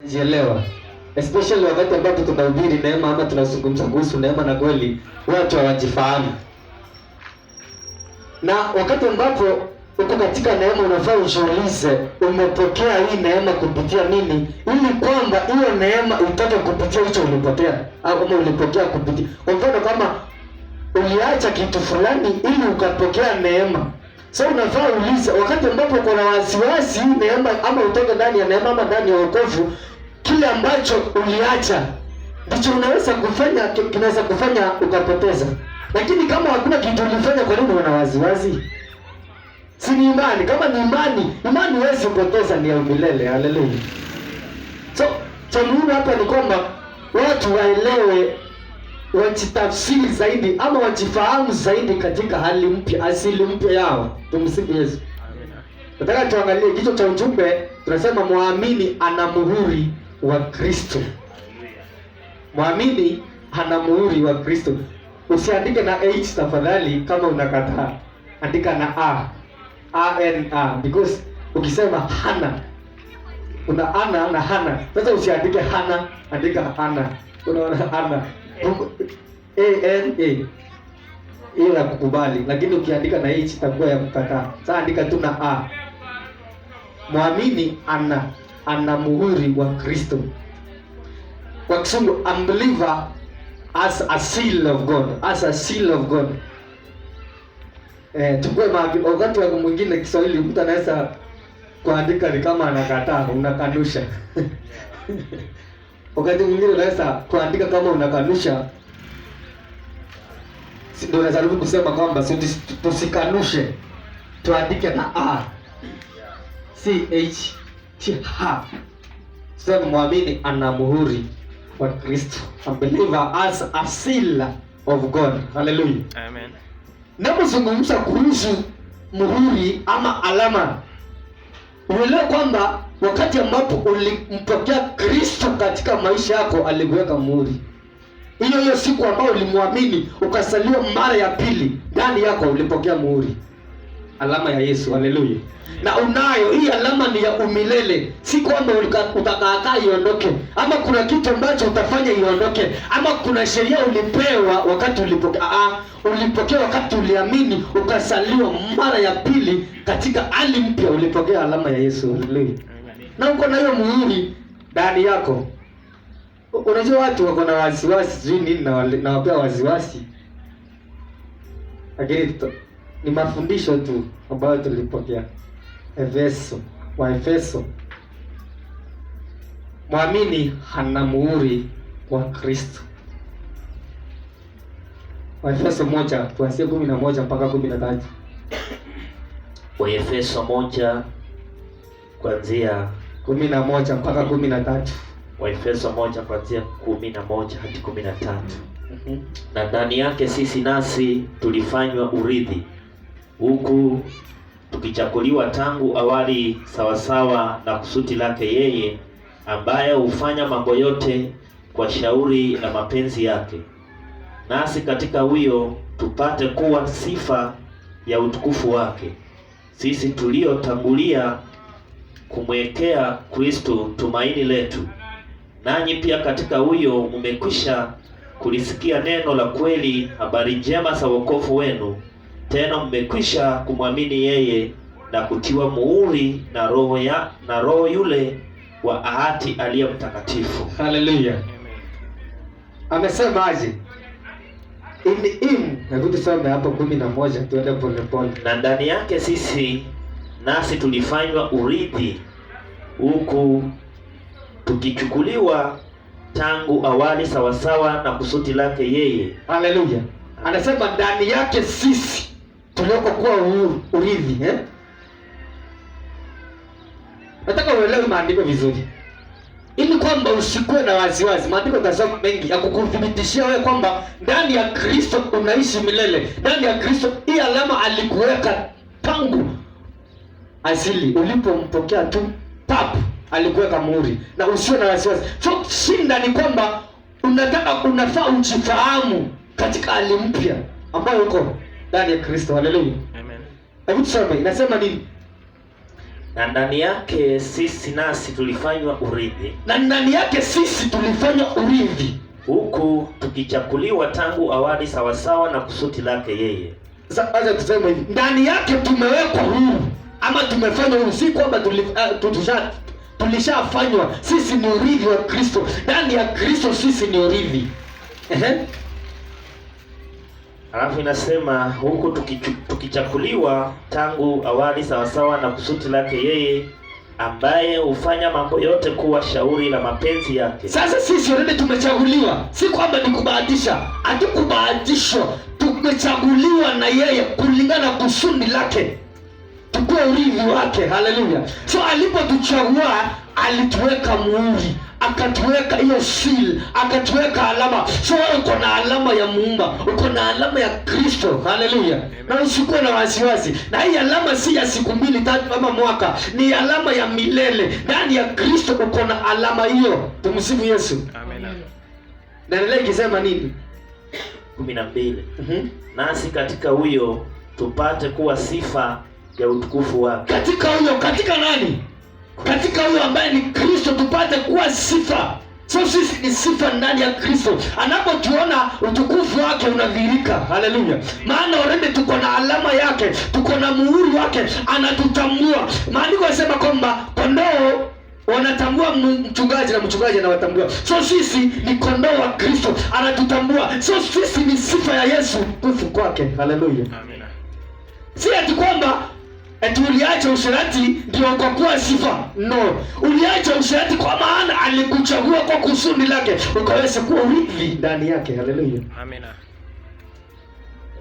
jielewa. Especially wakati ambapo tunahubiri neema ama tunazungumza kuhusu neema na kweli, watu hawajifahamu. Na wakati ambapo uko katika neema unafaa ujiulize umepokea hii neema kupitia nini, ili kwamba hiyo neema ipate kupitia hicho ulipokea au kama ulipokea kupitia. Kwa mfano kama uliacha kitu fulani ili ukapokea neema. So unafaa uulize wakati ambapo uko na wasiwasi neema ama utoke ndani ya neema ama ndani ya wokovu, kile ambacho uliacha ndicho unaweza kufanya, kinaweza kufanya ukapoteza. Lakini kama hakuna kitu ulifanya, kwa nini una wasiwasi? Si ni imani? Kama ni imani huwezi kupoteza, ni ya milele. Haleluya. So cha muhimu hapa ni kwamba watu waelewe, wajitafsiri zaidi ama wajifahamu zaidi katika hali mpya, asili mpya yao. Tumsifu Yesu. Nataka tuangalie kichwa cha ujumbe, tunasema muamini ana muhuri wa Kristo. Muamini ana muhuri wa Kristo. Usiandike na H tafadhali kama unakataa. Andika na A. A-N-A. Because ukisema hana, una ana na hana. Sasa usiandike hana, andika hana. Unaona hana. A-N-A. Hiyo ya kukubali. Lakini ukiandika na H itakuwa ya kukataa. Sasa andika tu na A. Muamini ana muhuri wa Kristo. Kwa Kisungu, unbeliever as a seal of God. As a seal of God. Tukue wakati wa mwingine Kiswahili mtu anaweza kuandika ni kama anakataa, unakanusha. Wakati mwingine unaweza kuandika kama unakanusha. Ndio unajaribu kusema kwamba tusikanushe. Tuandike na A. C-H T-H. Sasa muamini ana muhuri wa Kristo. A believer as a seal of God. Hallelujah. Amen. Napozungumza kuhusu muhuri ama alama, uelewe kwamba wakati ambapo ulimpokea Kristo katika maisha yako alikuweka muhuri. Hiyo siku ambayo ulimwamini ukasaliwa mara ya pili, ndani yako ulipokea muhuri. Alama ya Yesu. Haleluya. Na unayo hii alama, ni ya umilele. Si kwamba utakataa iondoke, ama kuna kitu ambacho utafanya iondoke, ama kuna sheria ulipewa wakati ulipokea. Ulipokea wakati uliamini ukasaliwa mara ya pili katika hali mpya, ulipokea alama ya Yesu. Haleluya. Na uko na hiyo muhuri ndani yako. Unajua watu wako na wasiwasi sijui nini na wapea wasiwasi. Lakini ni mafundisho tu ambayo tulipokea. Efeso. Muamini hana muhuri wa Kristo. Efeso 1 tuanzie 11 mpaka 13. Efeso 1 kuanzia 11 mpaka 13. Efeso 1 kuanzia 11 hadi 13. Na ndani yake sisi nasi tulifanywa urithi, huku tukichakuliwa tangu awali sawasawa na kusudi lake yeye, ambaye hufanya mambo yote kwa shauri la mapenzi yake, nasi katika huyo tupate kuwa sifa ya utukufu wake, sisi tuliotangulia kumwekea Kristo tumaini letu. Nanyi pia katika huyo mmekwisha kulisikia neno la kweli, habari njema za wokovu wenu, tena mmekwisha kumwamini yeye na kutiwa muhuri na roho yule wa ahadi aliye mtakatifu. Haleluya. Amesema aje? In him, na kutusome hapo 11 tuende pole pole. Na ndani yake sisi nasi tulifanywa urithi, huku tukichukuliwa tangu awali sawasawa na kusudi lake yeye. Haleluya. Anasema ndani yake sisi tuliokuwa urithi, Nataka uelewe maandiko vizuri, ili kwamba usikuwe na wasiwasi. Maandiko kasoma mengi ya kukuthibitishia wewe kwamba ndani ya Kristo unaishi milele. Ndani ya Kristo hii alama alikuweka tangu asili, ulipompokea tu alikuweka muhuri, na usiwe na wasiwasi. So shinda ni kwamba unafaa ujifahamu katika hali mpya ambayo uko ndani ya Kristo. Haleluya. Amen. Hebu tusome inasema nini? Na ndani yake sisi nasi tulifanywa urithi. Na ndani yake sisi tulifanywa urithi. Huku tukichakuliwa tangu awali sawasawa na kusudi lake yeye. Sasa tuseme hivi, ndani yake tumewekwa huru ama tumefanywa huru, si kwamba tulishafanywa. Sisi ni urithi wa Kristo. Ndani ya Kristo sisi ni urithi. Alafu inasema huku tukichakuliwa tangu awali sawasawa na kusudi lake yeye, ambaye hufanya mambo yote kuwa shauri la mapenzi yake. Sasa sisi wote tumechaguliwa, si kwamba ni kubahatisha. Hatukubahatishwa, tumechaguliwa na yeye kulingana kusudi lake, tukue urithi wake. Haleluya! So alipotuchagua alituweka muhuri, akatuweka hiyo seal, akatuweka alama. So wewe uko na alama ya Muumba, uko na alama ya Kristo. Haleluya! Na usikuwe na wasiwasi. Na hii alama si ya siku 2 3 ama mwaka, ni alama ya milele. Ndani ya Kristo uko na alama hiyo. Tumsifu Yesu. Amen. Naendelea ikisema nini? 12. Nasi katika huyo tupate kuwa sifa ya utukufu wake. Katika huyo, katika nani? Katika huyo ambaye ni Kristo tupate kuwa sifa. So sisi ni sifa ndani ya Kristo. Anapotuona utukufu wake unadhihirika. Haleluya! Maana already tuko na alama yake, tuko na muhuri wake, anatutambua. Maandiko yanasema kwamba kondoo wanatambua mchungaji na mchungaji anawatambua. So sisi ni kondoo wa Kristo, anatutambua. So sisi ni sifa ya Yesu, tukufu kwake. Haleluya! Amen. Si ati kwamba uliacha usherati ndio ukakuwa sifa. No, uliacha usherati kwa maana alikuchagua kwa kusudi lake ukaweza kuwa urithi ndani yake. Haleluya. Amen.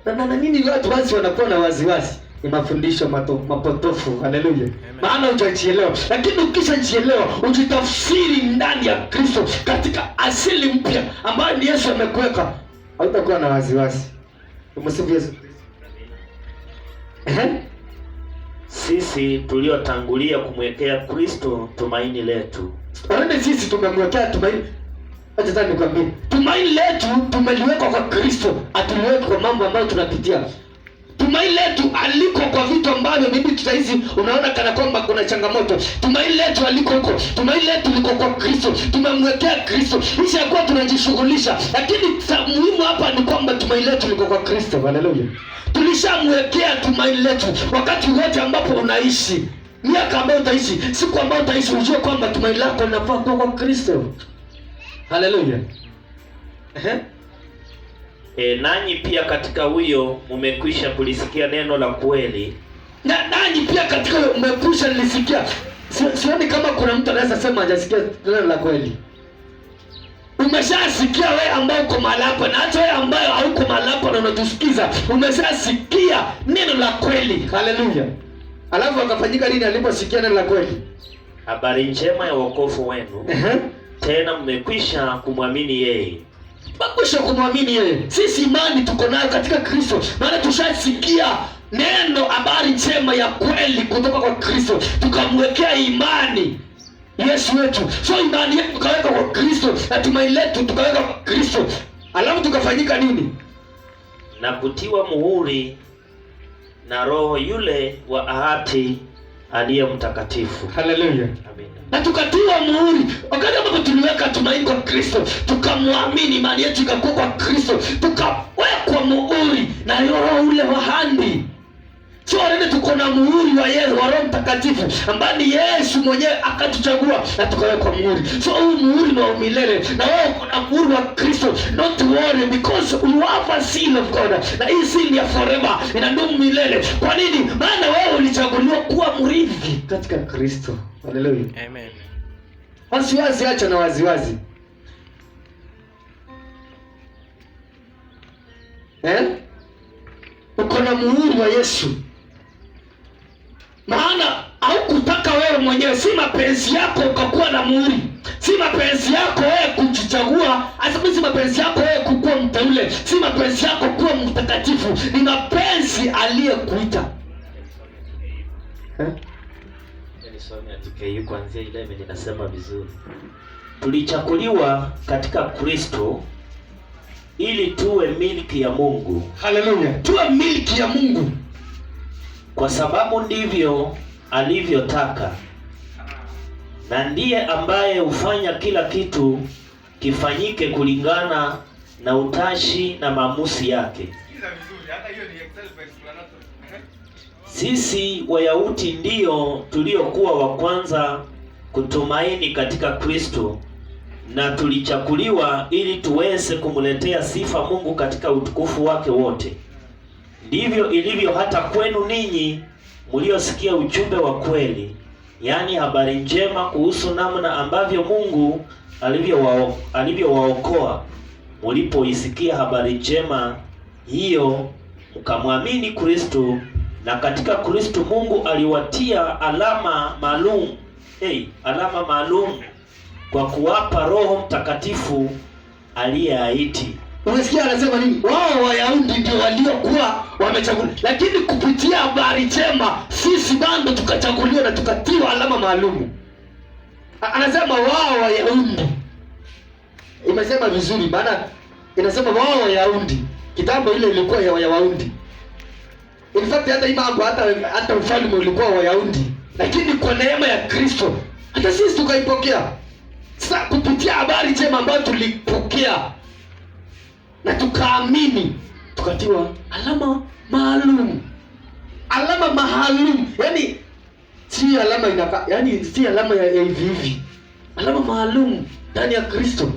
Na nini watu wazi wanakuwa na waziwazi? Ni mafundisho mapotofu. Haleluya. Maana hujajielewa. Lakini ukishajielewa, ujitafsiri ndani ya Kristo katika asili mpya ambayo ni Yesu amekuweka, hautakuwa na waziwazi. Tumsifu Yesu. Sisi tuliotangulia kumwekea Kristo tumaini letu. Wale sisi tumemwekea tumaini. Acha nikwambie, tumaini letu tumeliweka kwa Kristo, atuliweka kwa mambo ambayo tunapitia. Tumaini letu aliko kwa vitu ambavyo mimi tutaizi unaona kana kwamba kuna changamoto. Tumaini letu aliko huko. Tumaini letu liko kwa Kristo. Tumemwekea Kristo. Kisha kwa tunajishughulisha. Lakini muhimu hapa ni kwamba tumaini letu liko kwa Kristo. Haleluya. Tulishamwekea tumaini letu wakati wote ambapo unaishi. Miaka ambayo utaishi, siku ambayo utaishi, ujue kwamba tumaini lako linafaa kuwa kwa Kristo. Haleluya. Nanyi pia katika huyo mmekwisha kulisikia neno la kweli. Na nanyi pia katika huyo mmekwisha lisikia. Sioni kama kuna mtu anaweza sema hajasikia neno la kweli. Umeshasikia wewe ambao uko mahali hapa, na hata wewe ambaye hauko mahali hapa na unatusikiza, umeshasikia neno la kweli. Haleluya. Alafu akafanyika nini aliposikia neno la kweli? Habari njema ya wokovu wenu. Tena mmekwisha kumwamini yeye. Bakwisha kumwamini yeye. Sisi imani tuko nayo katika Kristo. Maana tushasikia neno, habari njema ya kweli kutoka kwa Kristo. Tukamwekea imani Yesu wetu. So imani yetu tukaweka kwa Kristo, na tumaini letu tukaweka kwa Kristo. Alafu tukafanyika nini? Na kutiwa muhuri na Roho yule wa ahadi aliye mtakatifu. Haleluya. Amen. Na tukatiwa muhuri. Wakati ambapo tuliweka tumaini kwa Kristo, tukamwamini, imani yetu ikakuwa kwa Kristo, tukawekwa muhuri na Roho ule wa ahadi. So wale tuko na muhuri wa Yesu, wa Roho Mtakatifu, ambaye ni Yesu mwenyewe akatuchagua na tukawekwa muhuri. So huu muhuri ni wa milele, na wewe uko na muhuri wa Kristo. Not worry, because you have a seal of God. Na hii seal ya forever, inadumu milele. Kwa nini? Maana wewe ulichaguliwa kuwa mrithi katika Kristo. Haleluya. Amen. Wasiwasi acha na waziwazi. Uko na muhuri wa Yesu. Maana haukutaka wewe mwenyewe, si mapenzi yako ukakuwa na muhuri. Si mapenzi yako wewe kujichagua, hasa si mapenzi yako wewe kukuwa mteule, si mapenzi yako kuwa mtakatifu, ni mapenzi aliyekuita. Nisome atuke kuanzia 11 ninasema vizuri. Tulichakuliwa katika Kristo ili tuwe milki ya Mungu. Haleluya. Tuwe milki ya Mungu. Kwa sababu ndivyo alivyotaka, na ndiye ambaye hufanya kila kitu kifanyike kulingana na utashi na maamuzi yake. Sisi Wayahudi ndio tuliokuwa wa kwanza kutumaini katika Kristo, na tulichakuliwa ili tuweze kumletea sifa Mungu katika utukufu wake wote. Ndivyo ilivyo hata kwenu ninyi mliosikia ujumbe wa kweli, yaani habari njema kuhusu namna ambavyo Mungu alivyowaokoa. Mlipoisikia habari njema hiyo, mkamwamini Kristo, na katika Kristo Mungu aliwatia alama maalum kwa kuwapa Roho Mtakatifu aliyeahidi. Unasikia anasema nini? Wao Wayahudi ndio waliokuwa wamechaguliwa, lakini kupitia habari njema sisi bado tukachaguliwa na tukatiwa alama maalum. Anasema wao Wayahudi. Imesema vizuri, maana inasema wao Wayahudi. Kitambo ile ilikuwa ya Wayahudi. In fact hata mambo hata ufalme ulikuwa Wayahudi, lakini kwa neema ya Kristo hata sisi tukaipokea. Sasa kupitia habari njema ambayo tulipokea na tukaamini, tukatiwa alama maalum. Alama maalum, yani si alama si alama ya hivi. Alama maalum ndani ya Kristo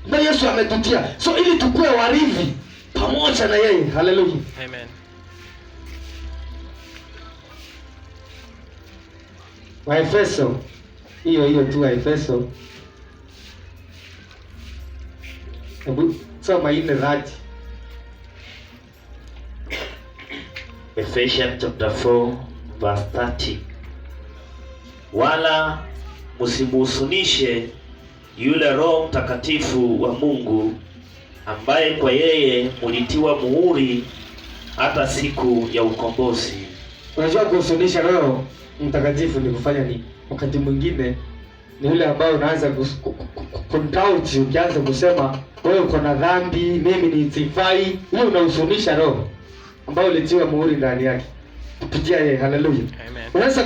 na Yesu ametutia, so ili tukue warithi pamoja na yeye. Haleluya, amen. Waefeso hiyo tu, Waefeso. Hebu soma ile dhati. Ephesians chapter 4 verse 30. Wala msimuhusunishe yule Roho Mtakatifu wa Mungu, ambaye kwa yeye mulitiwa muhuri hata siku ya ukombozi. Unajua kuhusunisha Roho Mtakatifu ni kufanya nini? Wakati mwingine ni yule ambao unaanza kundoubt, ukianza kusema wewe uko na dhambi, mimi ni sifai. Hiyo unahusunisha Roho ambao ulitiwa muhuri ndani yake kupitia yeye. Haleluya, amen. Unaweza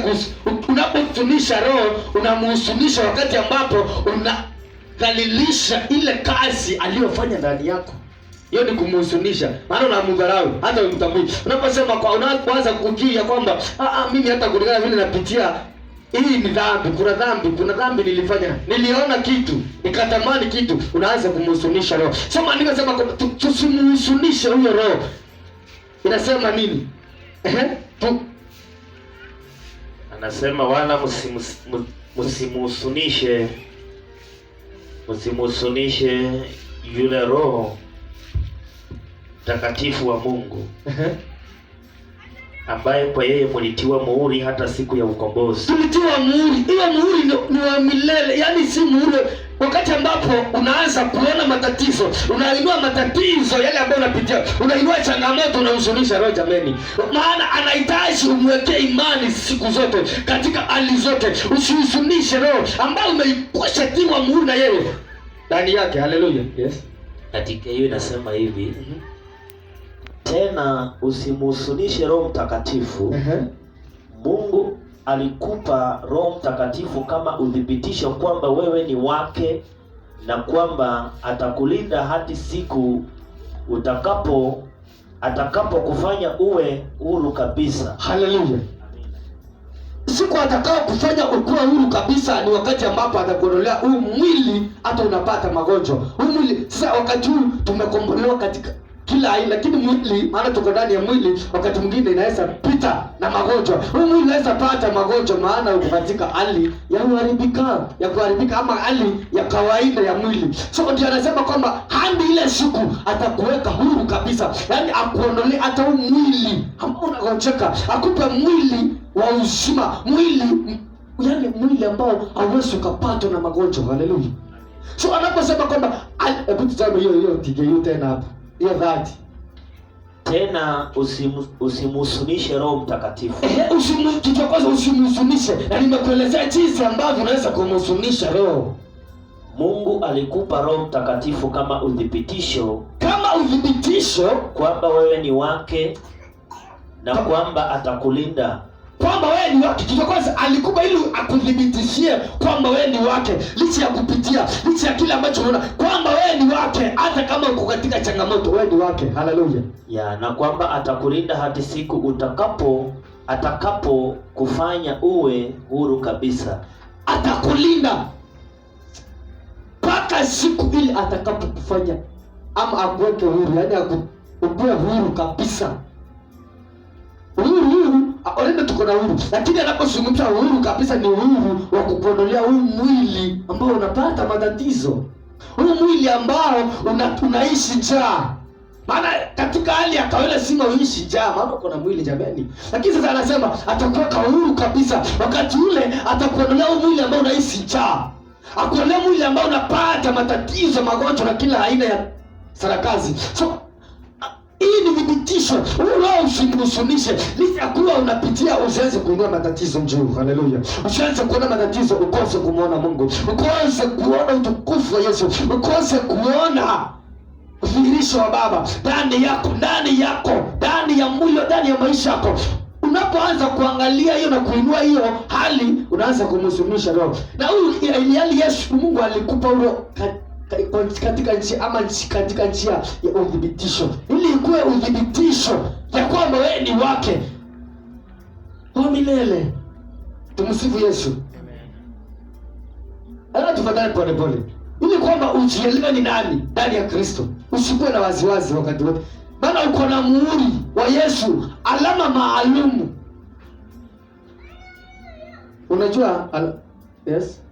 unapohusunisha Roho, unamhusunisha wakati ambapo unadhalilisha ile kazi aliyofanya ndani yako. Hiyo ni kumhusunisha, maana unamdharau hata umtambui. Unaposema unaanza kukiri kwamba mimi hata kulingana vile napitia hii ni dhambi, kuna dhambi nilifanya, niliona kitu, nikatamani kitu, unaanza kumhusunisha Roho. Soma andiko sema tusimhusunishe huyo Roho. Inasema nini? Anasema wala msimuhusunishe yule Roho Mtakatifu wa Mungu, ambaye kwa yeye mulitiwa muhuri hata siku ya ukombozi. Tulitiwa muhuri. Hiyo muhuri ni wa milele, yani si muhuri wakati ambapo unaanza kuona matatizo, unainua matatizo yale ambayo unapitia, unainua changamoto, unahusunisha Roho. Jameni, maana anahitaji umwekee imani siku zote katika hali zote. Usihusunishe Roho ambayo umeikushatiwa muhuri na yeye ndani yake. Haleluya, yes. Katika hiyo inasema hivi, tena usimhusunishe Roho Mtakatifu. Mungu alikupa Roho Mtakatifu kama udhibitisho kwamba wewe ni wake, na kwamba atakulinda hadi siku atakapokufanya uwe huru kabisa. Haleluya. Siku atakao kufanya ukuwa huru kabisa ni wakati ambapo atakuondolea huu mwili hata unapata magonjwa. Huu mwili sasa, wakati huu tumekombolewa katika kila aina, lakini mwili, maana tuko ndani ya mwili, wakati mwingine inaweza pita na magonjwa. Huu mwili unaweza pata magonjwa, maana uko katika hali ya kuharibika ama hali ya kawaida ya mwili. So ndio anasema kwamba hadi ile siku atakuweka huru kabisa, yaani akuondolee hata huu mwili ambao unagonjeka, akupe mwili wa uzima, yaani mwili ambao hauwezi ukapatwa na magonjwa. Haleluya. So anaposema kwamba hebu tazama hiyo TGU tena hapo. Hiyo dhati. Tena usimhusunishe Roho Mtakatifu. Usimhusunishe. Na nimekuelezea jinsi ambavyo unaweza kumhusunisha Roho. Mungu alikupa Roho Mtakatifu kama udhibitisho kwamba wewe ni wake, na kwamba atakulinda kwamba wewe ni wake. Kitu kwanza alikupa ili akudhibitishie kwamba wewe ni wake, licha ya kupitia, licha ya kile ambacho unaona kwamba wewe ni wake, hata kama uko katika changamoto wewe ni wake. Haleluya. Ya, na kwamba atakulinda hadi siku atakapo kufanya uwe huru kabisa. Atakulinda mpaka siku ile atakapo kufanya ama akuweke huru, yaani akuwe huru kabisa. Huru Olenda tuko na huru, lakini anapozungumza uhuru kabisa ni uhuru wa kukuondolea huu mwili ambao unapata matatizo, huu mwili ambao unaishi njaa. Maana katika hali ya kawaida sima uishi njaa, maana uko na mwili jamani. Lakini sasa anasema atakuweka huru kabisa, wakati ule atakuondolea huu mwili ambao unaishi njaa, akuondolea mwili ambao unapata matatizo, magonjwa na kila aina ya sarakazi. So hii ni thibitisho. Roho usimhusunishe, licha ya kuwa unapitia, usianze kuinua matatizo njoo. Haleluya. Usianze kuona matatizo ukose kumuona Mungu, ukose kuona utukufu wa Yesu, ukose kuona udhihirisho wa Baba ndani yako, ndani ya mwili, ndani ya maisha yako. Unapoanza kuangalia hiyo na kuinua hiyo hali, unaanza kumhusunisha Roho. Na huyu ili Yesu Mungu alikupa huo katika njia ya udhibitisho, ili ikuwe udhibitisho ya kwamba wewe ni wake wa milele. Tumsifu Yesu. Amen. Tufadhali pole pole, ili kwamba ujielewe ni nani ndani ya Kristo. Usikuwe na waziwazi wakati wote, maana uko na muhuri wa Yesu, alama maalumu. Unajua yes.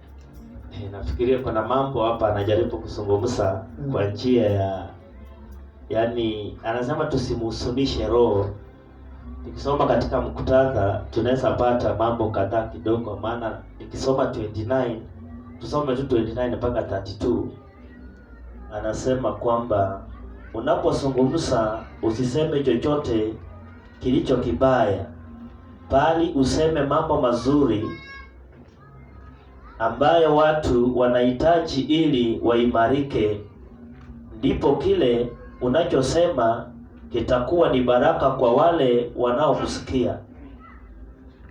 Nafikiria kuna mambo hapa anajaribu kuzungumza kwa njia ya, yani anasema tusimhusunishe Roho. Nikisoma katika muktadha tunaweza pata mambo kadhaa kidogo, maana nikisoma 29, tusome tu 29 mpaka 32. Anasema kwamba unapozungumza usiseme chochote kilicho kibaya, bali useme mambo mazuri ambayo watu wanahitaji ili waimarike. Ndipo kile unachosema kitakuwa ni baraka kwa wale wanaokusikia.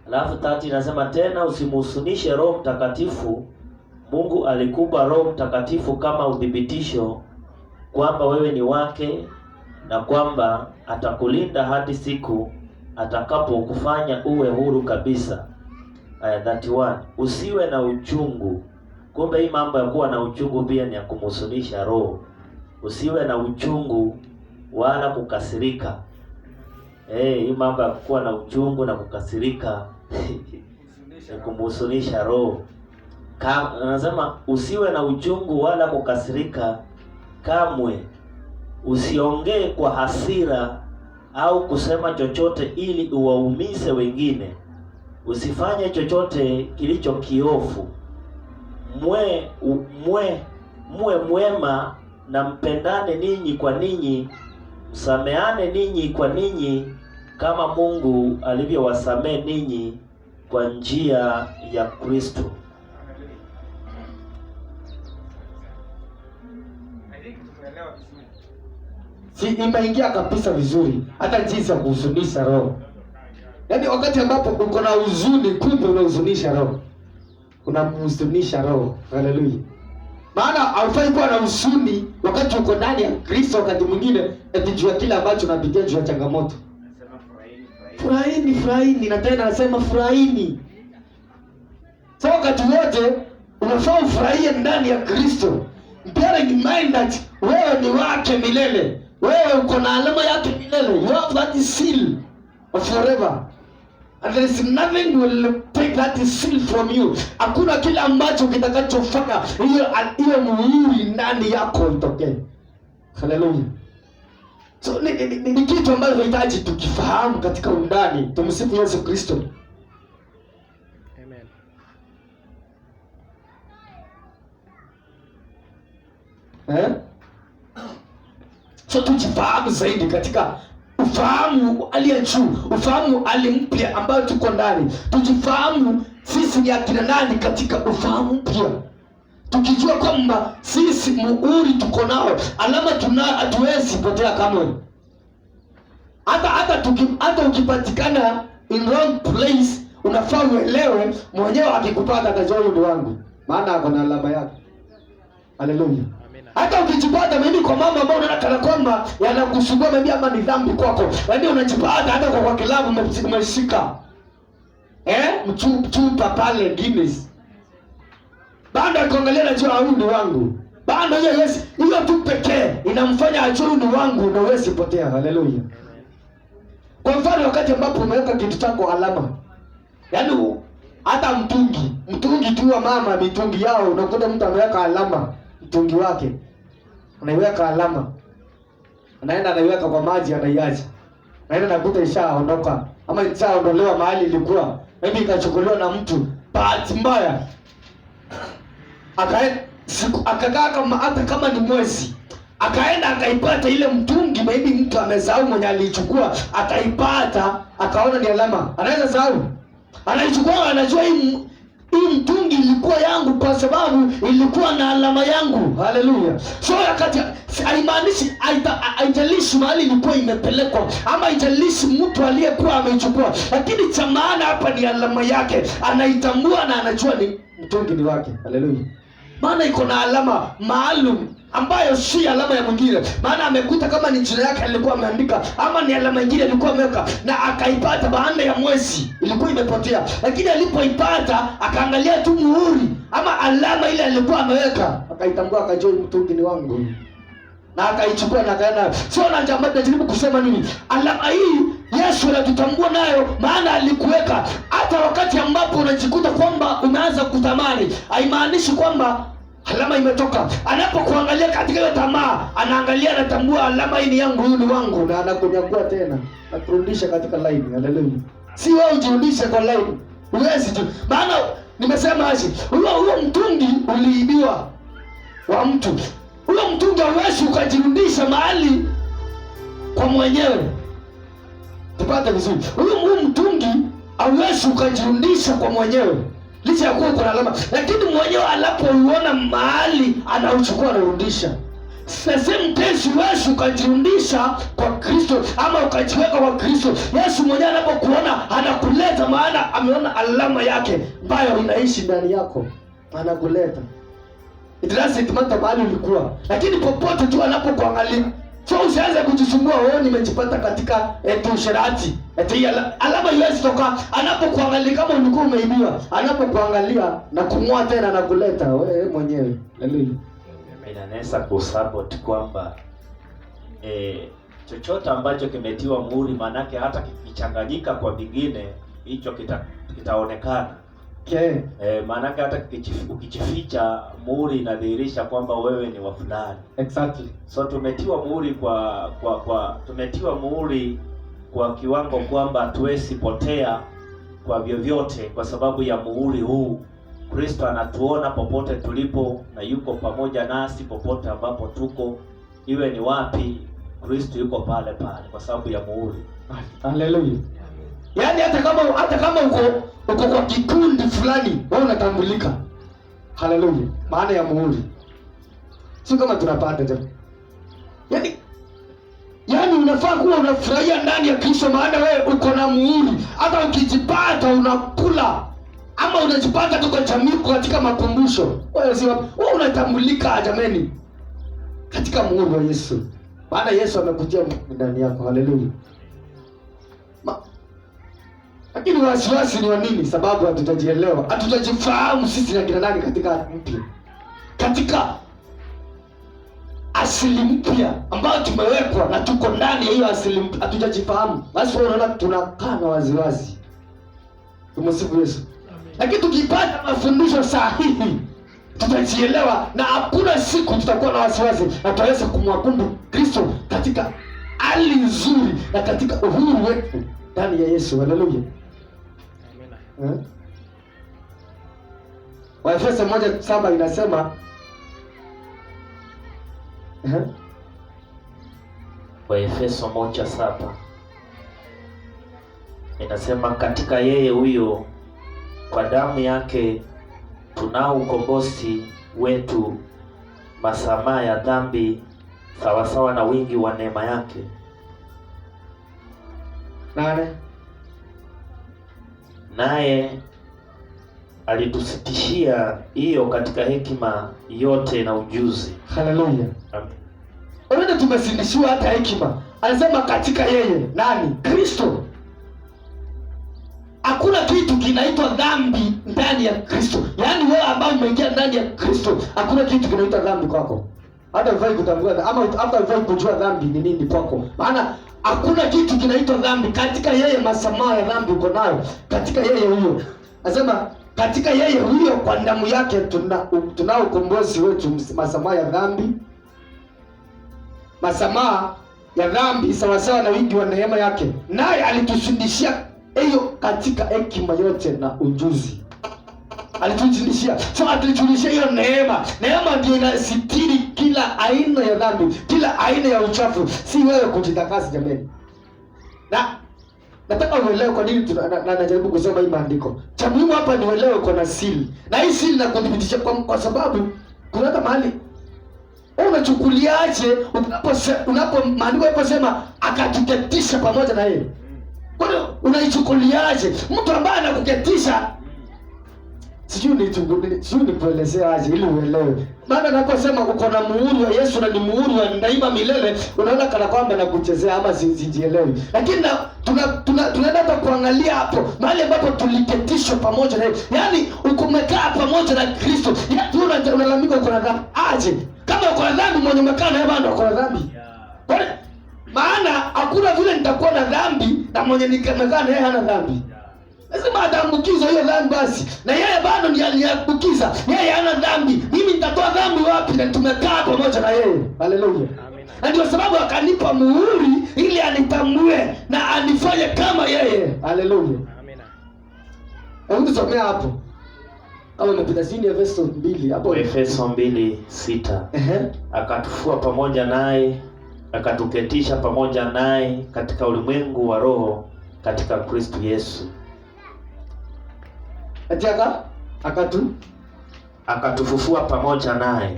Alafu 30 inasema tena usimhusunishe Roho Mtakatifu. Mungu alikupa Roho Mtakatifu kama udhibitisho kwamba wewe ni wake, na kwamba atakulinda hadi siku atakapokufanya uwe huru kabisa. 31, usiwe na uchungu. Kumbe hii mambo ya kuwa na uchungu pia ni ya kumhusunisha Roho. Usiwe na uchungu wala kukasirika. Hii mambo ya kuwa na uchungu na kukasirika ni kumhusunisha Roho. Anasema usiwe na uchungu wala kukasirika kamwe. Usiongee kwa hasira au kusema chochote ili uwaumize wengine. Usifanye chochote kilicho kiofu. Mwe mwema na mpendane ninyi kwa ninyi, msameane ninyi kwa ninyi kama Mungu alivyowasamehe ninyi kwa njia ya Kristo. Si imeingia kabisa vizuri, hata jinsi ya kuhusunisha Roho. Yaani wakati ambapo uko na huzuni, kumbe unahuzunisha Roho, unamhuzunisha Roho. Haleluya. Maana haufai kuwa na huzuni wakati uko ndani ya Kristo. Wakati mwingine eti juu ya kile ambacho unapitia, juu ya changamoto, furahini, na tena anasema furahini. So wakati wote unafaa ufurahie ndani ya Kristo, bearing in mind that wewe ni wake milele, wewe uko na alama yake milele. You have that seal of forever, and there is nothing will take that seal from you. Hakuna kile ambacho kitakachofanya hiyo muhuri ndani yako itokee. Haleluya. So ni kitu ambacho tunahitaji tukifahamu katika undani. Tumsifu Yesu Kristo. Amen. So tujifahamu zaidi katika ufahamu aliye juu, ufahamu alimpya ambayo tuko ndani. Tujifahamu sisi ni akina nani katika ufahamu mpya, tukijua kwamba sisi muhuri tuko nao, alama hatuwezi potea kamwe. Hata ukipatikana in wrong place, unafaa uelewe mwenyewe akikupata atajua huyu ni wangu. Maana ako na alama yake. Haleluya. Hata ukijipata mimi kwa mambo ambayo unaona kana kwamba yanakusumbua mimi ama ni dhambi kwako. Yaani unajipata hata kwa kilabu umeshika. Mchupa pale Guinness. Bado akiangalia najua huyu ni wangu. Bado hiyo tu pekee inamfanya ajue huyu ni wangu na wewe sipotea. Haleluya. Kwa mfano wakati ambapo umeweka kitu chako alama. Yaani hata mtungi tu wa mama, mitungi yao unakuta mtu ameweka alama mtungi wake. Anaiweka alama. Anaenda anaiweka kwa maji anaiacha. Naenda nakuta ishaondoka ama ishaondolewa mahali ilikuwa. Maybe ikachukuliwa na mtu bahati mbaya. Akakaa kama hata kama ni mwezi. Akaenda akaipata ile mtungi, maybe mtu amesahau mwenye alichukua, akaipata, akaona ni alama. Anaweza sahau? Anaichukua, anajua hii mtungi ilikuwa yangu kwa sababu ilikuwa na alama yangu. Haleluya. So wakati haimaanishi haijalishi mahali ilikuwa imepelekwa ama haijalishi mtu aliyekuwa ameichukua, lakini cha maana hapa ni alama yake. Anaitambua na anajua ni mtungi ni wake. Haleluya. Maana iko na alama maalum ambayo si alama ya mwingine. Maana amekuta kama ni jina yake alikuwa ameandika ama ni alama nyingine alikuwa ameweka na akaipata baada ya mwezi ilikuwa imepotea. Lakini alipoipata akaangalia tu muhuri ama alama ile alikuwa ameweka, akaitambua, akajua mtungi ni wangu. Na akaichukua na akaenda. Sio na jambo najaribu kusema nini? Alama hii Yesu anatutambua nayo, maana alikuweka. Hata wakati ambapo unajikuta kwamba umeanza kutamani, haimaanishi kwamba alama imetoka. Anapokuangalia katika hiyo tamaa, anaangalia, anatambua alama hii ni yangu, huyu ni wangu, na anakunyakua tena, akurudisha katika line. Haleluya. Si wewe ujirudishe kwa line. Huwezi tu. Maana nimesema hivi, huo mtungi uliibiwa wa mtu. Huyo mtungi hauwezi ukajirudisha mahali kwa mwenyewe. Tupate vizuri. Huyo mtungi hauwezi ukajirudisha kwa mwenyewe. Licha ya kuwa kuna alama, lakini mwenyewe anapouona mahali anauchukua anarudisha. Same tesi wewe ukajirudisha kwa Kristo ama ukajiweka kwa Kristo. Yesu mwenyewe anapokuona anakuleta, maana ameona alama yake ambayo inaishi ndani yako. Anakuleta. It doesn't matter mahali ulikuwa, lakini popote tu anapokuangalia. So usianze kujisumbua wewe nimejipata katika usherati. Alama iwezi toka. Anapokuangalia kama ulikuwa umeibiwa, anapokuangalia na kumua tena na kuleta wewe mwenyewe. Haleluya. Inaweza kusupport kwamba chochote ambacho kimetiwa muhuri, manake hata kikichanganyika kwa vingine hicho kitaonekana. Okay. Maanake hata ukijificha muhuri inadhihirisha kwamba wewe ni wa fulani. Exactly. So tumetiwa muhuri tumetiwa muhuri kwa kiwango kwamba hatuwezi potea kwa vyovyote kwa sababu ya muhuri huu. Kristo anatuona popote tulipo na yuko pamoja nasi popote ambapo tuko, iwe ni wapi, Kristo yuko pale pale kwa sababu ya muhuri. Haleluya. Yaani hata kama uko kwa kikundi fulani, wewe unatambulika. Haleluya. Maana ya muhuri. Sio kama tunapata jambo. Yaani unafaa kuwa unafurahia ndani ya Kristo, maana wewe uko na muhuri. Hata ukijipata unakula ama unajipata tu kwa jamii katika makumbusho, wewe unatambulika jameni katika muhuri wa Yesu. Maana Yesu amekutia ndani yako. Haleluya. Lakini wasiwasi ni wa nini? Sababu hatutajielewa, hatutajifahamu sisi na kina nani katika mpya, katika asili mpya ambayo tumewekwa na tuko ndani ya hiyo asili mpya, hatujajifahamu. Basi wewe unaona tunakaa na waziwazi. Tumsifu Yesu. Lakini tukipata mafundisho sahihi tutajielewa, na hakuna siku tutakuwa na wasiwasi, na tutaweza kumwabudu Kristo katika hali nzuri na katika uhuru wetu ndani ya Yesu. Haleluya. Waefeso 1:7 inasema Waefeso 1:7 inasema, katika yeye huyo kwa damu yake tunao ukombozi wetu, masamaha ya dhambi sawasawa na wingi wa neema yake. naye alitusitishia hiyo katika hekima yote na ujuzi. Haleluya. Amen. Tumesindishiwa hata hekima. Anasema katika yeye nani? Kristo. Hakuna kitu kinaitwa dhambi ndani ya Kristo. Yaani wewe ambao umeingia ndani ya Kristo, hakuna kitu kinaitwa dhambi kwako. Hata ufai kutambua ama hata ufai kujua dhambi ni nini kwako. Maana hakuna kitu kinaitwa dhambi. Katika yeye masamaha ya dhambi uko nayo. Katika yeye huyo. Anasema katika yeye huyo kwa damu yake tunao ukombozi wetu, masamaha ya dhambi. Masamaha ya dhambi sawasawa na wingi wa neema yake. Naye alitushindishia hiyo katika hekima yote na ujuzi. Alitufundishia. So alitufundishia hiyo neema. Neema ndio inasitiri kila aina ya dhambi, kila aina ya uchafu. Si wewe kujitakasa jamani. Na nataka uelewe kwa nini najaribu kusoma hii maandiko. Cha muhimu hapa ni uelewe kuna siri. Na hii siri nakudhibitisha kwa sababu kuna hata mahali unachukuliaje maandiko yaposema akatuketisha pamoja na yeye. Kwa hiyo unaichukuliaje? Mtu ambaye anakuketisha sijui nikuelezea aje ili uelewe. Maana naposema uko na muhuri wa Yesu na ni muhuri wa daima milele, unaona kana kwamba nakuchezea ama sijielewi. Lakini tunaenda hata kuangalia hapo mahali ambapo tuliketishwa pamoja na yeye. Yaani umekaa pamoja na Kristo. Yaani unalalamika uko na dhambi. Aje? Kama uko na dhambi mwenye umekaa na yeye bado uko na dhambi. Maana hakuna vile nitakuwa na dhambi na mwenye nimekaa na yeye hana dhambi. Lazima ataambukiza hiyo dhambi basi. Na yeye bado ndiye aliambukiza. Yeye hana dhambi. Mimi nitatoa dhambi wapi na tumekaa pamoja na yeye? Haleluya. Na ndio sababu akanipa muhuri ili anitambue na anifanye kama yeye. Haleluya. Amina. Hebu tusomee hapo. Kama umepita chini Efeso 2 hapo. Efeso 2:6. Akatufua pamoja naye, akatuketisha pamoja naye katika ulimwengu wa roho katika Kristo Yesu. Akatufufua pamoja naye.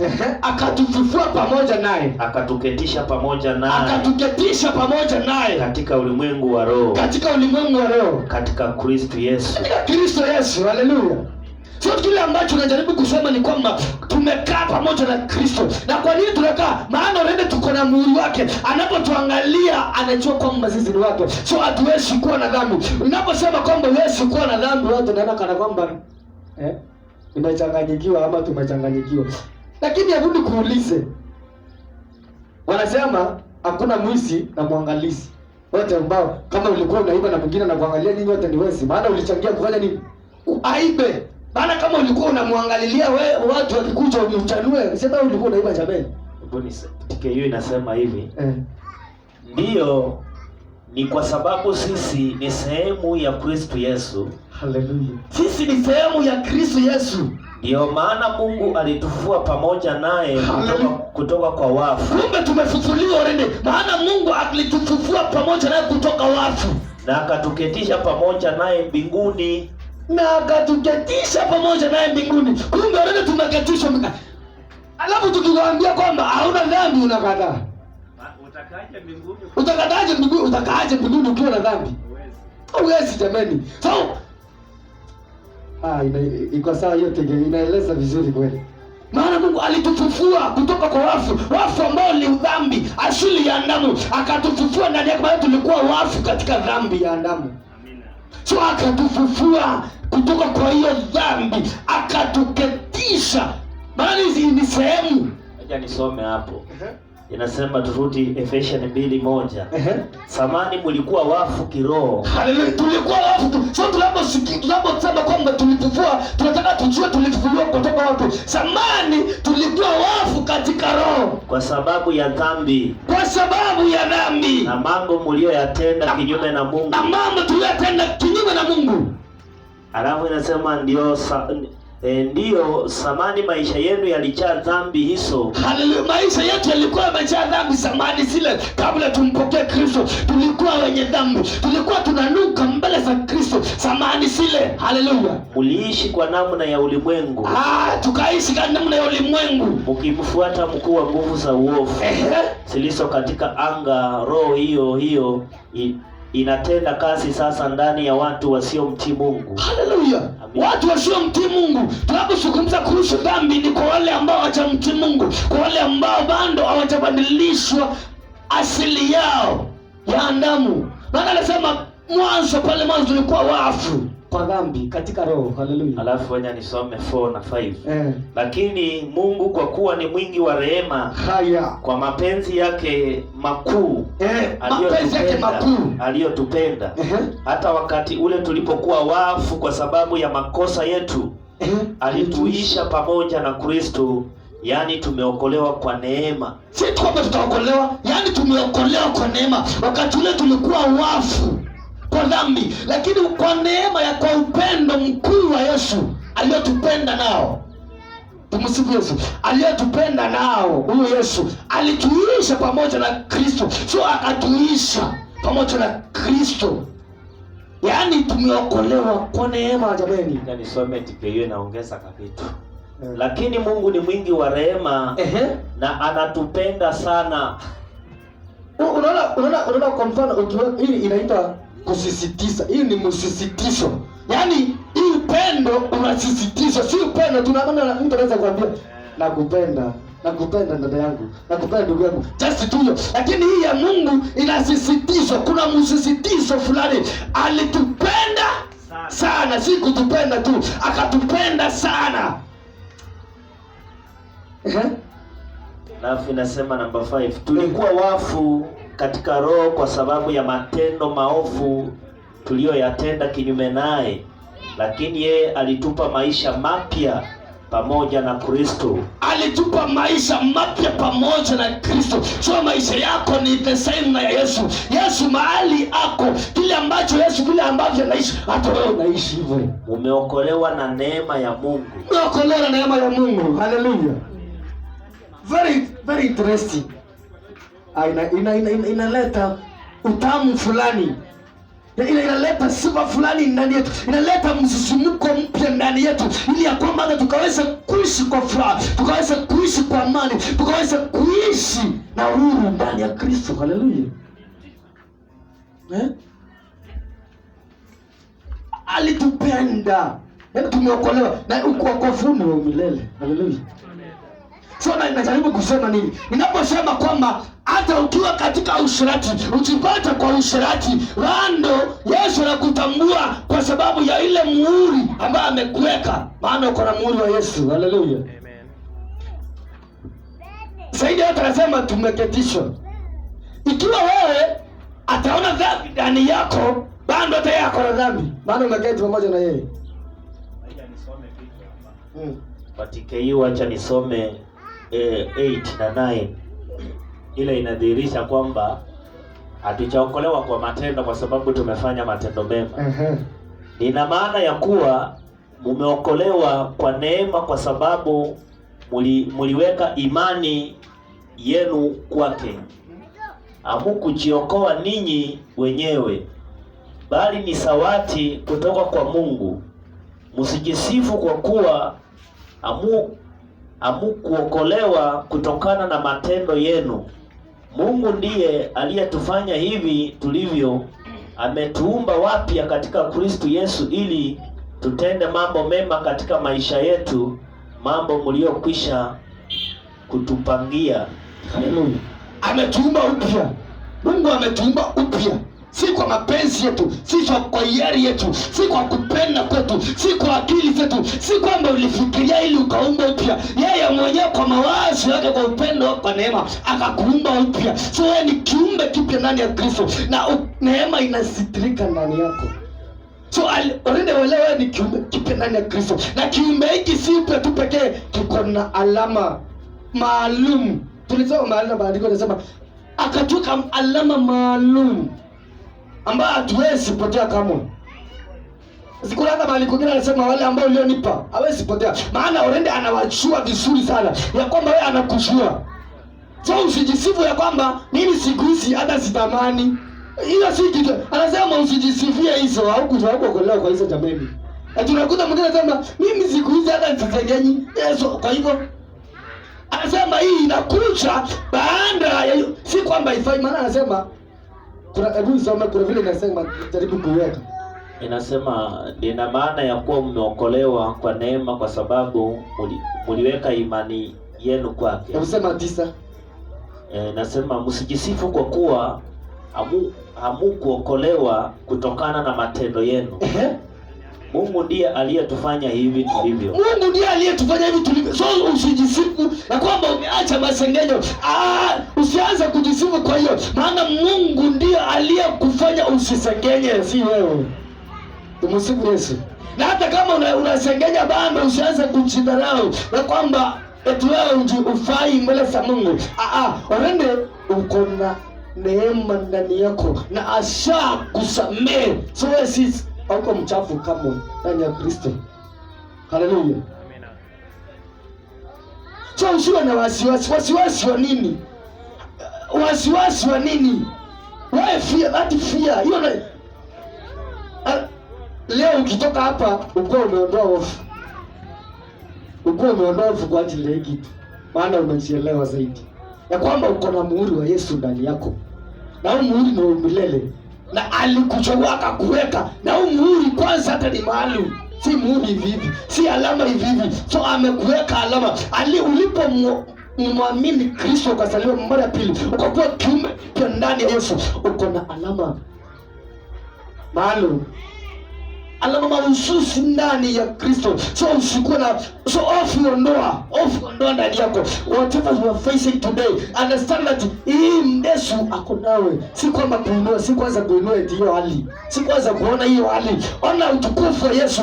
Akatufufua pamoja naye. Akatuketisha pamoja naye. Akatuketisha pamoja naye katika ulimwengu wa roho. Katika ulimwengu wa roho. Katika Kristo Yesu. Katika Kristo Yesu. Haleluya. Sio kile ambacho tunajaribu kusema ni kwamba tumekaa pamoja na Kristo. Na kwa nini tunakaa? Maana unaenda tuko na muhuri wake. Anapotuangalia anajua kwamba sisi ni wake. So hatuwezi kuwa na dhambi. Unaposema kwamba huwezi kuwa na dhambi, watu wanaona kana kwamba nimechanganyikiwa ama tumechanganyikiwa. Lakini hebu nikuulize. Wanasema hakuna mwizi na mwangalizi. Wote ambao kama ulikuwa unaiba na mwingine anakuangalia, nyinyi wote ni wezi. Maana ulichangia kufanya nini? Aibe. Maana kama ulikuwa unamwangalilia wewe watu wakikuja umchanue, sema ulikuwa unaiba jamani. TKU inasema hivi. Ndiyo, ni kwa sababu sisi ni sehemu ya Kristo Yesu. Haleluya. Sisi ni sehemu ya Kristo Yesu. Ndio maana Mungu alitufua pamoja naye kutoka kwa wafu. Kumbe tumefufuliwa already. Maana Mungu alitufufua pamoja naye kutoka wafu. Na akatuketisha pamoja naye mbinguni. Na akatuketisha pamoja naye mbinguni. Kumbe wale tumeketishwa. Alafu tukiwaambia kwamba hauna dhambi unakataa. Utakaaje mbinguni? Utakaaje mbinguni? Utakaaje mbinguni ukiwa na dhambi? Huwezi jamani. So iko sawa, yote inaeleza vizuri kweli. Maana Mungu alitufufua kutoka kwa wafu ambao ni dhambi, asili ya damu, akatufufua ndani yake, maana tulikuwa wafu katika dhambi ya damu. So akatufufua kutoka kwa hiyo dhambi, akatuketisha. Maana hizi ni sehemu. Acha nisome hapo. Inasema turudi Efeso 2:1. Samani mlikuwa wafu kiroho. Haleluya, tulikuwa wafu tu. So tunaposema kwamba tulifufua, tunataka tujue tulifufuliwa kutoka wapi. Samani tulikuwa wafu katika roho kwa sababu ya dhambi. Kwa sababu ya dhambi. Na mambo mlioyatenda kinyume na Mungu. Na mambo tuliyotenda kinyume na Mungu. Alafu inasema ndiyo samani maisha yenu yalijaa dhambi hizo. Haleluya, maisha yetu yalikuwa yamejaa dhambi samani zile. Kabla tumpokee Kristo tulikuwa wenye dhambi, tulikuwa tunanuka mbele za Kristo samani zile. Haleluya. Uliishi kwa namna ya ulimwengu. Tukaishi kwa namna ya ulimwengu, ukimfuata mkuu wa nguvu za uovu zilizo katika anga, roho hiyo inatenda kazi sasa ndani ya watu wasiomtii Mungu. Haleluya. Watu wasiomtii Mungu. Tunapozungumza kuhusu dhambi ni kwa wale ambao hawajamtii Mungu, kwa wale ambao bado hawajabadilishwa asili yao ya damu. Maana anasema mwanzo pale mwanzo tulikuwa wafu kwa dhambi katika roho. Haleluya. Alafu wacha nisome 4 na 5. Lakini Mungu kwa kuwa ni mwingi wa rehema, kwa mapenzi yake makuu aliyotupenda hata wakati ule tulipokuwa wafu kwa sababu ya makosa yetu, alituisha pamoja na Kristo. Yani tumeokolewa kwa neema. Si kwamba tutaokolewa, yani tumeokolewa kwa neema. Wakati ule tulikuwa wafu kwa dhambi, lakini kwa neema ya kwa upendo mkuu wa Yesu aliyotupenda nao. Tumsifu Yesu. Aliyotupenda nao, huyo Yesu alituisha pamoja na Kristo. Sio akatuisha pamoja na Kristo. Yaani tumeokolewa kwa neema jamani. Na nisome TPU naongeza kapitu. Lakini Mungu ni mwingi wa rehema na anatupenda sana. Unaona kwa mfano hii inaitwa kusisitiza. Hii ni msisitizo. Yaani hii upendo unasisitizwa, si upendo tunaona mtu anaweza kuambia nakupenda dada yangu, nakupenda ndugu yangu, just tu hiyo. Lakini hii ya Mungu inasisitizwa, kuna msisitizo fulani. Alitupenda sana, si kutupenda tu, akatupenda sana. Alafu inasema namba 5, tulikuwa wafu katika roho kwa sababu ya matendo maovu tuliyoyatenda kinyume naye, lakini yeye alitupa maisha mapya pamoja na Kristo. Alitupa maisha mapya pamoja na Kristo. So maisha yako ni the same na Yesu. Yesu mahali ako, kile ambacho Yesu vile ambavyo anaishi, hata wewe unaishi hivyo. Umeokolewa na neema ya Mungu. Umeokolewa na neema ya Mungu. Hallelujah. Very interesting. Inaleta utamu fulani. Inaleta sifa fulani ndani yetu. Inaleta msisimuko mpya ndani yetu, ili ya kwamba tukaweza kuishi kwa furaha, tukaweza kuishi kwa amani, tukaweza kuishi na uhuru ndani ya Kristo. Haleluya. Alitupenda. Yaani tumeokolewa na uokovu ni wa milele. Haleluya. So najaribu kusema nini? Ninaposema kwamba hata ukiwa katika usherati, ukipata kwa usherati, bado Yesu anakutambua kwa sababu ya ile muhuri ambayo amekuweka. Maana uko na muhuri wa Yesu. Haleluya. Amen. Zaidi hata anasema tumeketishwa. Ikiwa wewe ataona dhambi ndani yako, bado hata yeye ako na dhambi. Maana umeketi pamoja na yeye. Acha nisome kitu hapa. Katika hiyo acha nisome 8 na 9. Ile inadhihirisha kwamba hatujaokolewa kwa matendo kwa sababu tumefanya matendo mema. Nina maana ya kuwa mumeokolewa kwa neema kwa sababu muliweka imani yenu kwake. Hamukujiokoa ninyi wenyewe, bali ni zawadi kutoka kwa Mungu. Msijisifu kwa kuwa hamukuokolewa kutokana na matendo yenu. Mungu ndiye aliyetufanya hivi tulivyo. Ametuumba wapya katika Kristo Yesu ili tutende mambo mema katika maisha yetu, mambo mliokwisha kutupangia. Haleluya. Ametuumba upya. Mungu ametuumba upya. Si kwa mapenzi yetu, si kwa hiari yetu, si kwa kupenda kwetu, si kwa akili zetu, si kwamba ulifikiria ili ukaumba upya. Yeye mwenyewe kwa mawazo yake, kwa upendo, kwa neema akakuumba upya. So wewe ni kiumbe kipya ndani ya Kristo, na neema inasitirika ndani yako. So already wewe ni kiumbe kipya ndani ya Kristo, na kiumbe hiki si upya tu pekee, kiko na alama maalum. Tulisoma mahali na maandiko yanasema akatuka alama maalum ambayo hatuwezi potea kamwe. Sikulaza mahali kwingine anasema wale ambao ulionipa hawezi potea. Maana already anawajua vizuri sana ya kwamba wewe anakujua. So usijisifu ya kwamba mimi siku hizi hata sitamani. Hiyo si kitu. Anasema usijisifie hizo, haukuokolewa kwa hizo jameni. Na tunakuta mwingine anasema mimi siku hizi hata sitengenyi. Yesu kwa hivyo anasema hii inakuja baada ya si kwamba ifai. Maana anasema hebu isome, kuna vile inasema, jaribu kuiweka. Inasema nina maana ya kuwa mmeokolewa kwa neema kwa sababu mliweka imani yenu kwake. Hebu sema 9. Nasema msijisifu kwa kuwa hamukuokolewa kutokana na matendo yenu. Mungu ndiye aliyetufanya hivi tulivyo. Mungu ndiye aliyetufanya hivi tulivyo. So usijisifu na kwamba umeacha masengenyo. Usianze kujisifu kwa hiyo. Maana Mungu ndiye aliyekufanya usisengenye, si wewe. Tumsifu Yesu. Na hata kama unasengenya bado usianze kujidharau na kwamba eti wewe ufai mbele za Mungu. Orende uko na neema ndani yako na asha kusamehe. So wewe si hauko mchafu kama ndani ya Kristo. Haleluya. Amina. So usiwe na wasiwasi wa nini? Wasiwasi wa nini? Wewe fear hiyo na leo ukitoka hapa uko umeondoa hofu. Uko umeondoa hofu kwa ajili ya kitu. Maana umejielewa zaidi ya kwamba uko na muhuri wa Yesu ndani yako. Na huo muhuri ni wa milele. Na alikuchagua akakuweka. Na huo muhuri kwanza hata ni maalum. Si muhuri hivi. Si alama hivi. So amekuweka alama. Ulipomwamini Kristo ukasaliwa mara ya pili, ukakuwa kiume pia ndani ya Yesu, uko na alama maalum. Alama mahususi ndani ya Kristo. So usikuwe na off ondoa ndani yako. Whatever you are facing today, understand that hii Yesu ako nawe. Si kwamba kuinua, si kwanza kuinua hiyo hali. Si kwanza kuona hiyo hali. Ona utukufu wa Yesu.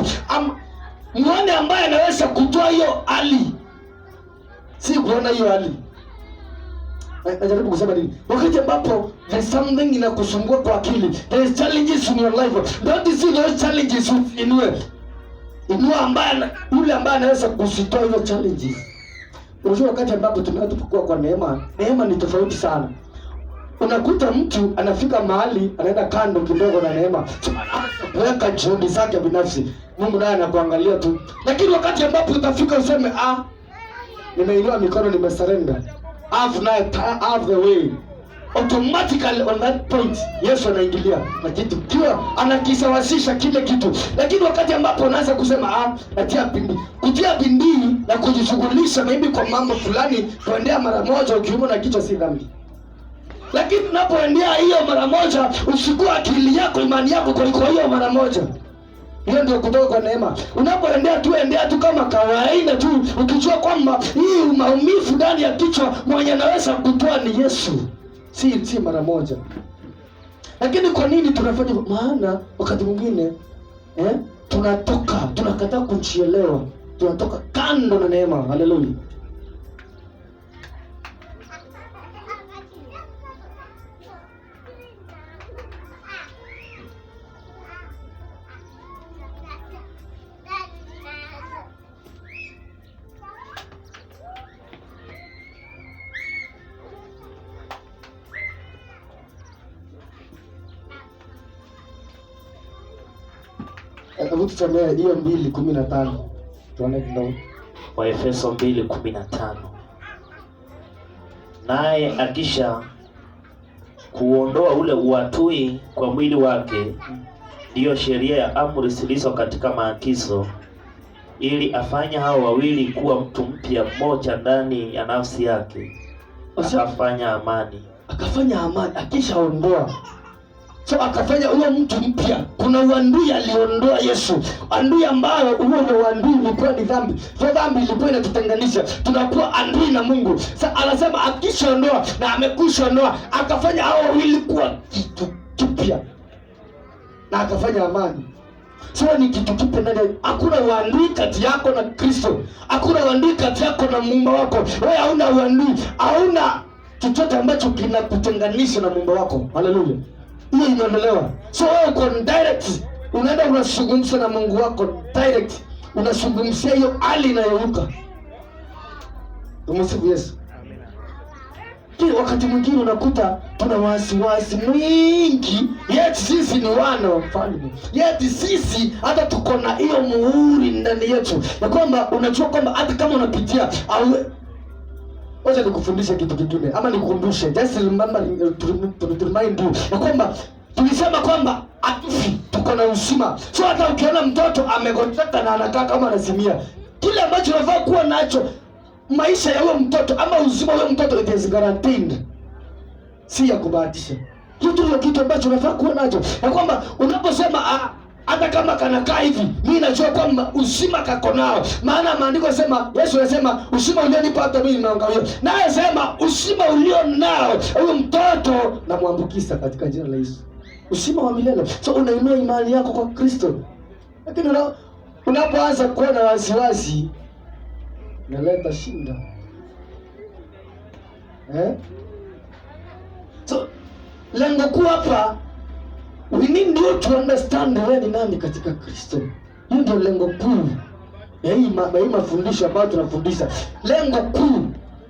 Muone ambaye anaweza kutoa hiyo hali. Si kuona hiyo hali. Najaribu kusema nini? Wakati ambapo there's something inakusumbua kwa akili, there is challenges in your life, don't see those challenges inue yule ambaye anaweza kusitoa hizo challenges. Unajua wakati ambapo tunapokuwa kwa neema ni tofauti sana. Unakuta mtu anafika mahali anaenda kando kidogo na neema, kuweka juhudi zake binafsi, Mungu naye anakuangalia tu. Lakini wakati ambapo utafika useme nimeinua mikono, nimesurrender, have the way, automatically on that point Yesu anaingilia na kitu kiwa anakisawasisha kile kitu. Lakini wakati ambapo unaanza kusema kutia bidii na kujishughulisha maybe kwa mambo fulani, kuendea mara moja ukiumwa na kichwa si dhambi. Lakini unapoendea hiyo mara moja, usikue akili yako, imani yako kwa hiyo mara moja. Hiyo ndio kutoka kwa neema. Unapoendea tu kama kawaida tu, ukijua kwamba hii maumivu ndani ya kichwa mwenye anaweza kutoa ni Yesu. Si mara moja. Lakini kwa nini tunafanya hivyo? Maana wakati mwingine tunakataa kujielewa. Tunatoka kando na neema. Haleluya. Hebu tusomee hiyo 2:15. Tuone kidogo. Waefeso 2:15. Naye akisha kuondoa ule uadui kwa mwili wake, ndiyo sheria ya amri zilizo katika maagizo, ili afanye hao wawili kuwa mtu mpya mmoja ndani ya nafsi yake, akafanya amani. Akishaondoa, so akafanya huyo mtu mpya. Kuna uadui aliondoa Yesu, adui ambayo huo uadui ulikuwa ni dhambi. So dhambi ilikuwa inatutenganisha, tunakuwa adui na Mungu. Sasa anasema akishaondoa, na amekwishaondoa, akafanya hao wawili kuwa kitu kipya na akafanya amani. So ni kitu kipya ndani. Hakuna uadui kati yako na Kristo, hakuna uadui kati yako na Muumba wako. Wewe hauna uadui, hauna chochote ambacho kinakutenganisha na Muumba wako. Haleluya. Hiyo inaondolewa. So wewe uko direct, unaenda unazungumza na Mungu wako direct, unazungumzia hiyo hali inayoruka. Tumsifu Yesu. Amina. Wakati mwingine unakuta tuna wasiwasi mwingi, yet sisi ni wana wa Mfalme. Yet sisi hata tuko na hiyo muhuri ndani yetu, na kwamba unajua kwamba hata kama unapitia Wacha nikufundishe kitu kingine ama nikukumbushe. Just remember to remind you na kwamba tulisema kwamba atufi tuko na uzima. So hata ukiona mtoto amegoteka na anakaa kama anazimia, kile ambacho unafaa kuwa nacho maisha ya huyo mtoto ama uzima wa huyo mtoto it is guaranteed. Si ya kubahatisha. Hiyo ndio kitu ambacho unafaa kuwa nacho. Na kwamba unaposema hata kama kanakaa hivi, mimi najua kwamba uzima kako nao. Maana maandiko yanasema, Yesu anasema uzima ulionipa hata mimi ninaongawia. Na anasema uzima ulio nao huyo mtoto na muambukiza katika jina la Yesu. Uzima wa milele. So unainua imani yako kwa Kristo. Lakini unapoanza kuwa na wasiwasi naleta shinda. So lengo kuu hapa, we need you to understand wewe ni nani katika Kristo. Hiyo ndio lengo kuu ya hii mafundisho ambayo tunafundisha. Lengo kuu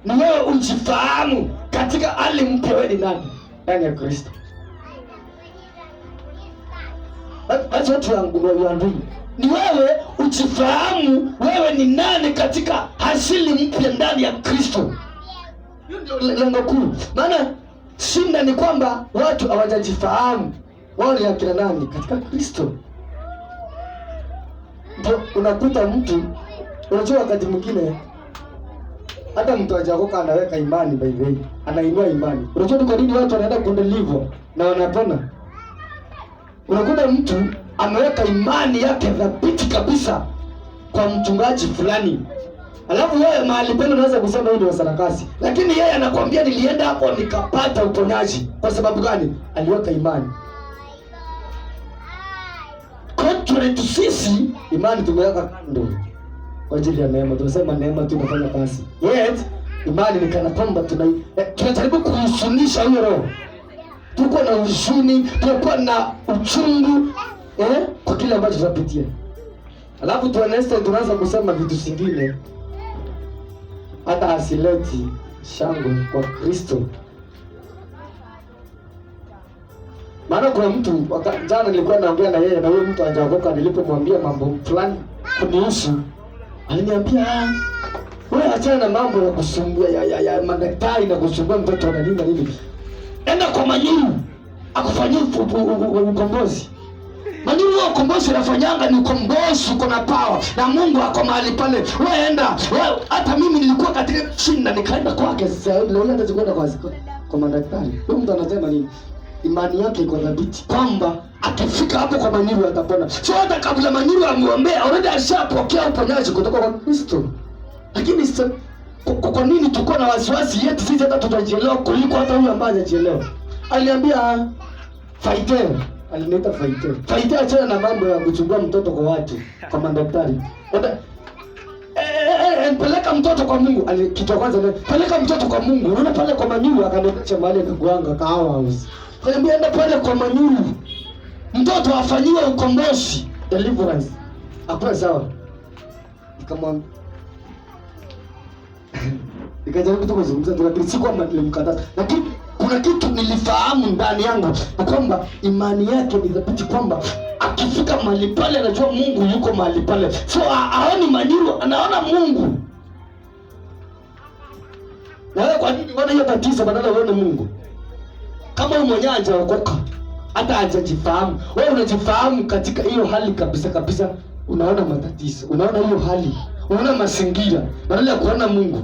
ni wewe ujifahamu katika hali mpya, wewe ni nani ndani ya Kristo. That's what you are doing. Ni wewe ujifahamu wewe ni nani katika asili mpya ndani ya Kristo. Hiyo ndio lengo kuu. Maana shinda ni kwamba watu hawajajifahamu wao ni akina nani katika Kristo. Ndio unakuta mtu, unajua wakati mwingine hata mtu hajaokoka anaweka imani, by the way anainua imani. Unajua kwa nini watu wanaenda kundeliver na wanapona? Unakuta mtu ameweka imani yake dhabiti kabisa kwa mchungaji fulani, alafu wewe mahali pale unaweza kusema huyu ndio sarakasi, lakini yeye anakuambia nilienda hapo nikapata uponyaji. Kwa sababu gani? Aliweka imani. Contrary to sisi, imani tumeweka kando kwa ajili ya neema. Tunasema neema tu inafanya kazi. Yet imani ni kana kwamba tunajaribu kuhusunisha hiyo roho. Tuko na huzuni, tuko na uchungu kwa kile ambacho tunapitia. Alafu tunaanza kusema vitu vingine hata hasileti shangwe kwa Kristo. Maana kuna mtu jana nilikuwa naongea na yeye, na huyo mtu hajaokoka. Nilipomwambia mambo fulani kunihusu, aliniambia wewe achana na mambo ya kusumbua ya madaktari na kusumbua mtoto na nini. Enda kwa Manyuru akufanyie ukombozi. Manyuru wa ukombozi unafanyanga ni ukombozi, uko na power na Mungu ako mahali pale. Wewe enda. Hata mimi nilikuwa katika shinda nikaenda kwake. Sasa leo hata sikwenda kwa madaktari. Huyo mtu anasema nini? Imani yake iko dhabiti kwamba akifika hapo kwa Manyuru atapona. So hata kabla Manyuru amuombea already ashapokea uponyaji kutoka kwa Kristo. Lakini kwa nini tuko na wasiwasi yetu sisi hata tutajielewa kuliko hata huyu ambaye hajajielewa? Aliambia Faite, aliniita Faite achana na mambo ya kuchukua mtoto kwa watu, kwa madaktari. Peleka mtoto kwa Mungu. Kitu kwanza peleka mtoto kwa Mungu. Unaona pale kwa Manyuru akaniacha mahali akakuanga kahawa house. Aliambia enda pale kwa Manyuru. Mtoto afanyiwe ukombozi, deliverance. Hapo sawa. Nikamwambia nikajaribu tu kuzungumza, lakini si kwamba nilimkataza, lakini kuna kitu nilifahamu ndani yangu na kwamba imani yake ni dhabiti, kwamba akifika mahali pale anajua Mungu yuko mahali pale. So haoni Manyuru, anaona Mungu. Na wewe kwa nini unaona hiyo tatizo badala uone Mungu? Kama wewe mwenyewe hajaokoka, hata hajajifahamu, wewe unajifahamu katika hiyo hali kabisa, unaona matatizo, unaona hiyo hali, unaona mazingira badala ya kuona Mungu.